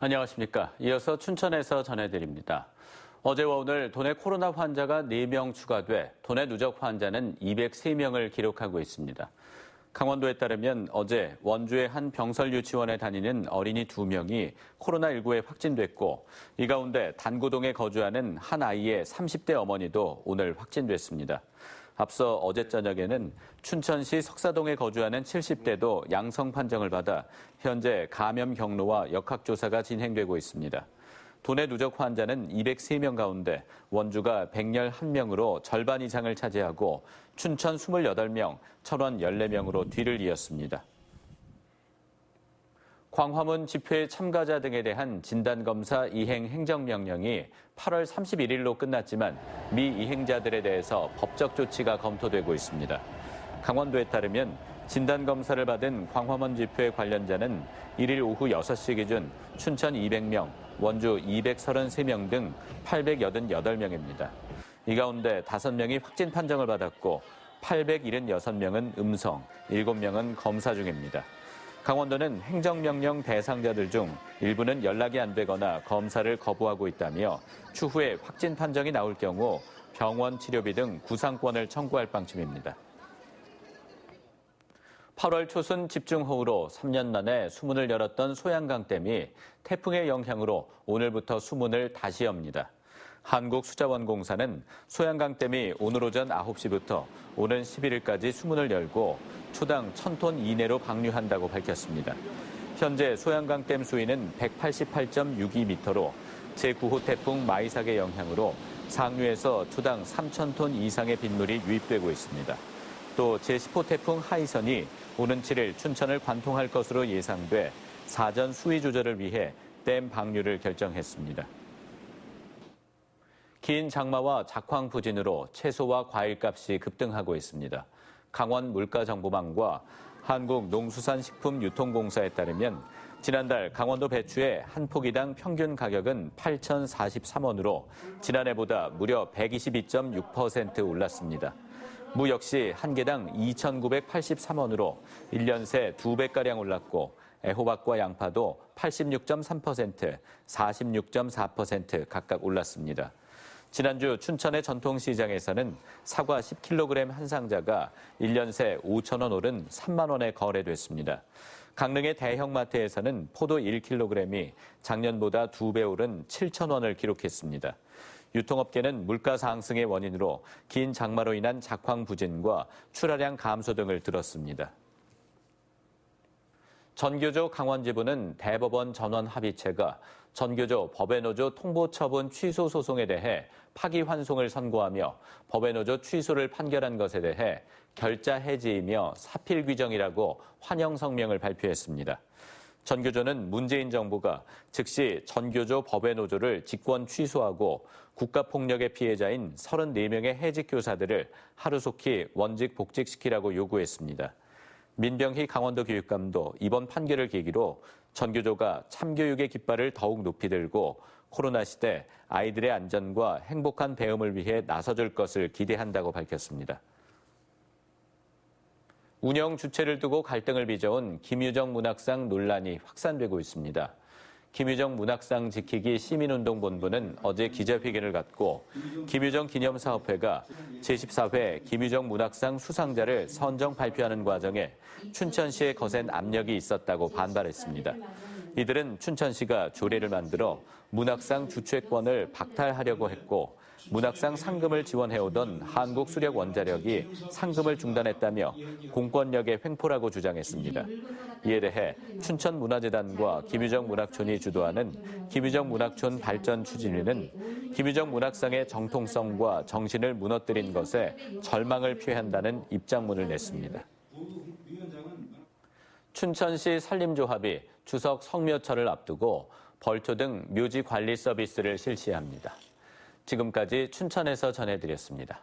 안녕하십니까. 이어서 춘천에서 전해드립니다. 어제와 오늘 도내 코로나 환자가 4명 추가돼 도내 누적 환자는 203명을 기록하고 있습니다. 강원도에 따르면 어제 원주의 한 병설 유치원에 다니는 어린이 2명이 코로나19에 확진됐고 이 가운데 단구동에 거주하는 한 아이의 30대 어머니도 오늘 확진됐습니다. 앞서 어제 저녁에는 춘천시 석사동에 거주하는 70대도 양성 판정을 받아 현재 감염 경로와 역학조사가 진행되고 있습니다. 도내 누적 환자는 203명 가운데 원주가 111명으로 절반 이상을 차지하고 춘천 28명, 철원 14명으로 뒤를 이었습니다. 광화문 집회 참가자 등에 대한 진단검사 이행 행정명령이 8월 31일로 끝났지만 미이행자들에 대해서 법적 조치가 검토되고 있습니다. 강원도에 따르면 진단검사를 받은 광화문 집회 관련자는 1일 오후 6시 기준 춘천 200명, 원주 233명 등 888명입니다. 이 가운데 5명이 확진 판정을 받았고 876명은 음성, 7명은 검사 중입니다. 강원도는 행정명령 대상자들 중 일부는 연락이 안 되거나 검사를 거부하고 있다며 추후에 확진 판정이 나올 경우 병원 치료비 등 구상권을 청구할 방침입니다. 8월 초순 집중호우로 3년 만에 수문을 열었던 소양강댐이 태풍의 영향으로 오늘부터 수문을 다시 엽니다. 한국수자원공사는 소양강댐이 오늘 오전 9시부터 오는 11일까지 수문을 열고 초당 1,000톤 이내로 방류한다고 밝혔습니다. 현재 소양강댐 수위는 188.62m로 제9호 태풍 마이삭의 영향으로 상류에서 초당 3,000톤 이상의 빗물이 유입되고 있습니다. 또 제10호 태풍 하이선이 오는 7일 춘천을 관통할 것으로 예상돼 사전 수위 조절을 위해 댐 방류를 결정했습니다. 긴 장마와 작황 부진으로 채소와 과일값이 급등하고 있습니다. 강원 물가정보망과 한국농수산식품유통공사에 따르면 지난달 강원도 배추의 한 포기당 평균 가격은 8,043원으로 지난해보다 무려 122.6% 올랐습니다. 무 역시 한 개당 2,983원으로 1년 새 2배가량 올랐고 애호박과 양파도 86.3%, 46.4% 각각 올랐습니다. 지난주 춘천의 전통시장에서는 사과 10kg 한 상자가 1년 새 5,000원 오른 3만 원에 거래됐습니다. 강릉의 대형마트에서는 포도 1kg이 작년보다 2배 오른 7,000원을 기록했습니다. 유통업계는 물가 상승의 원인으로 긴 장마로 인한 작황 부진과 출하량 감소 등을 들었습니다. 전교조 강원지부는 대법원 전원합의체가 전교조 법외노조 통보처분 취소 소송에 대해 파기환송을 선고하며 법외노조 취소를 판결한 것에 대해 결자 해지이며 사필 규정이라고 환영 성명을 발표했습니다. 전교조는 문재인 정부가 즉시 전교조 법외노조를 직권 취소하고 국가폭력의 피해자인 34명의 해직 교사들을 하루속히 원직 복직시키라고 요구했습니다. 민병희 강원도 교육감도 이번 판결을 계기로 전교조가 참교육의 깃발을 더욱 높이 들고 코로나 시대 아이들의 안전과 행복한 배움을 위해 나서줄 것을 기대한다고 밝혔습니다. 운영 주체를 두고 갈등을 빚어온 김유정 문학상 논란이 확산되고 있습니다. 김유정 문학상 지키기 시민운동본부는 어제 기자회견을 갖고 김유정 기념사업회가 제14회 김유정 문학상 수상자를 선정 발표하는 과정에 춘천시에 거센 압력이 있었다고 반발했습니다. 이들은 춘천시가 조례를 만들어 문학상 주최권을 박탈하려고 했고 문학상 상금을 지원해오던 한국수력원자력이 상금을 중단했다며 공권력의 횡포라고 주장했습니다. 이에 대해 춘천문화재단과 김유정 문학촌이 주도하는 김유정 문학촌 발전 추진위는 김유정 문학상의 정통성과 정신을 무너뜨린 것에 절망을 표한다는 입장문을 냈습니다. 춘천시 산림조합이 추석 성묘철을 앞두고 벌초 등 묘지 관리 서비스를 실시합니다. 지금까지 춘천에서 전해드렸습니다.